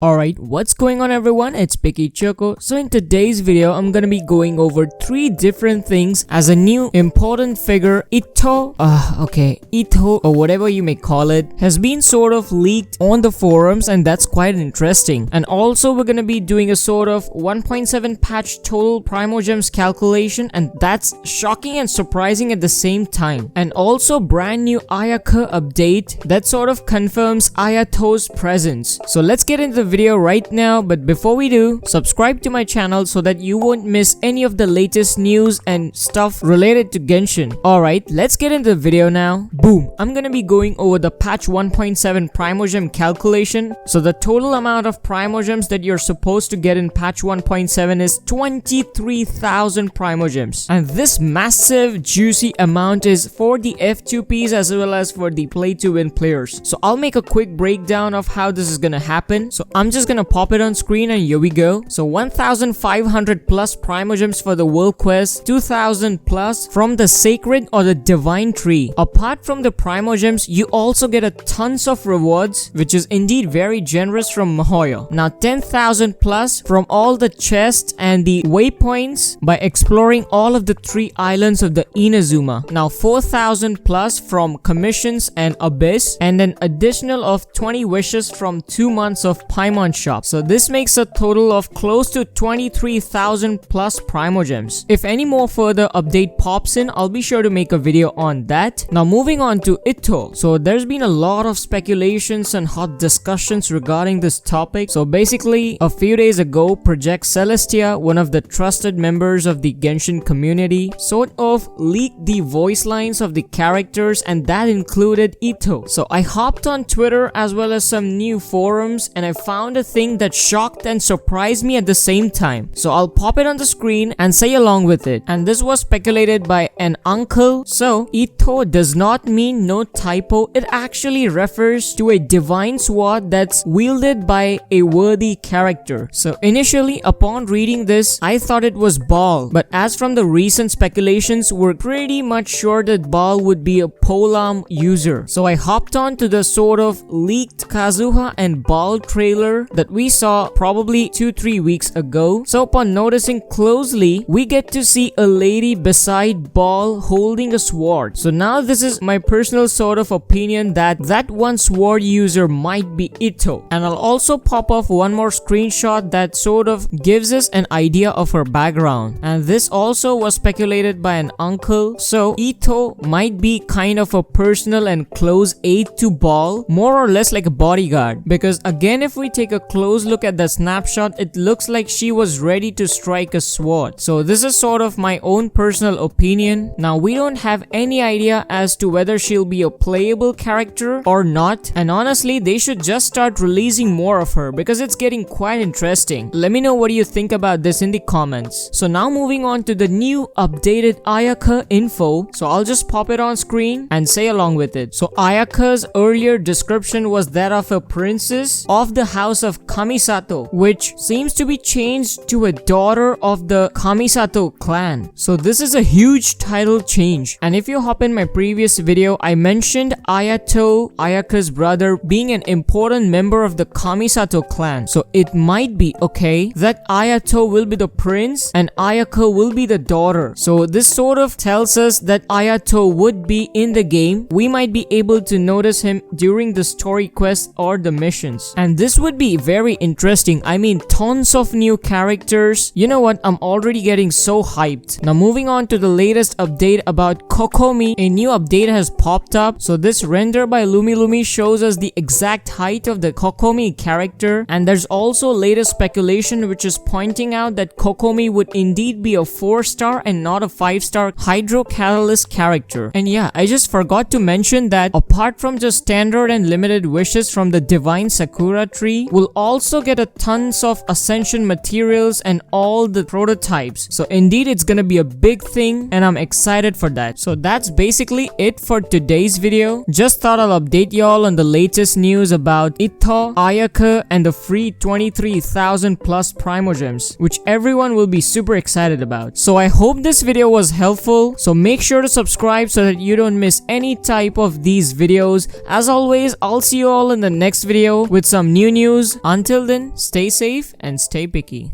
Alright, what's going on everyone? It's Picky Choco. So in today's video, I'm gonna be going over 3 different things as a new important figure, Itto, Itto or whatever you may call it, has been sort of leaked on the forums, and that's quite interesting. And also we're gonna be doing a sort of 1.7 patch total Primogems calculation, and that's shocking and surprising at the same time. And also brand new Ayaka update that sort of confirms Ayato's presence. So let's get into the video right now, but before we do, subscribe to my channel so that you won't miss any of the latest news and stuff related to Genshin. Alright, let's get into the video now. Boom! I'm gonna be going over the patch 1.7 Primogem calculation. So the total amount of Primogems that you're supposed to get in patch 1.7 is 23,000 Primogems. And this massive juicy amount is for the F2Ps as well as for the play to win players. So I'll make a quick breakdown of how this is gonna happen. So I'm just gonna pop it on screen and here we go. So 1,500 plus Primogems for the world quest, 2,000 plus from the sacred or the divine tree. Apart from the Primogems, you also get a tons of rewards, which is indeed very generous from Mahoyo. Now 10,000 plus from all the chests and the waypoints by exploring all of the 3 islands of the Inazuma. Now 4,000 plus from commissions and abyss, and an additional of 20 wishes from 2 months of Paimon shop. So this makes a total of close to 23,000 plus Primogems. If any more further update pops in, I'll be sure to make a video on that. Now moving on to Itto. So there's been a lot of speculations and hot discussions regarding this topic. So basically a few days ago, Project Celestia, one of the trusted members of the Genshin community, sort of leaked the voice lines of the characters, and that included Itto. So I hopped on Twitter as well as some new forums, and I found a thing that shocked and surprised me at the same time. So I'll pop it on the screen and say along with it. And this was speculated by an uncle. So Itto does not mean no typo. It actually refers to a divine sword that's wielded by a worthy character. So initially upon reading this, I thought it was Ball, but as from the recent speculations, we're pretty much sure that Ball would be a polearm user. So I hopped on to the sort of leaked Kazuha and Ball trailer that we saw probably 2-3 weeks ago. So upon noticing closely, we get to see a lady beside Ball holding a sword. So now this is my personal sort of opinion that one sword user might be Itto. And I'll also pop off one more screenshot that sort of gives us an idea of her background. And this also was speculated by an uncle. So Itto might be kind of a personal and close aide to Ball, more or less like a bodyguard. Because again, if we take a close look at the snapshot, it looks like she was ready to strike a sword. So this is sort of my own personal opinion. Now we don't have any idea as to whether she'll be a playable character or not, and honestly they should just start releasing more of her because it's getting quite interesting. Let me know what you think about this in the comments. So now moving on to the new updated Ayaka info. So I'll just pop it on screen and say along with it. So Ayaka's earlier description was that of a princess of the house of Kamisato, which seems to be changed to a daughter of the Kamisato clan. So this is a huge title change. And if you hop in my previous video, I mentioned Ayato, Ayaka's brother, being an important member of the Kamisato clan. So it might be okay that Ayato will be the prince and Ayaka will be the daughter. So this sort of tells us that Ayato would be in the game. We might be able to notice him during the story quest or the missions. And this would be very interesting. I mean, tons of new characters. You know what? I'm already getting so hyped. Now moving on to the latest update about Kokomi. A new update has popped up. So this render by Lumilumi shows us the exact height of the Kokomi character. And there's also latest speculation which is pointing out that Kokomi would indeed be a 4-star and not a 5-star Hydro Catalyst character. And yeah, I just forgot to mention that apart from just standard and limited wishes from the divine Sakura tree, we'll also get a tons of ascension materials and all the prototypes. So indeed it's gonna be a big thing and I'm excited for that. So that's basically it for today's video. Just thought I'll update y'all on the latest news about Itto, Ayaka, and the free 23,000 plus Primogems, which everyone will be super excited about. So I hope this video was helpful. So make sure to subscribe so that you don't miss any type of these videos. As always, I'll see you all in the next video with some new news news. Until then, stay safe and stay picky.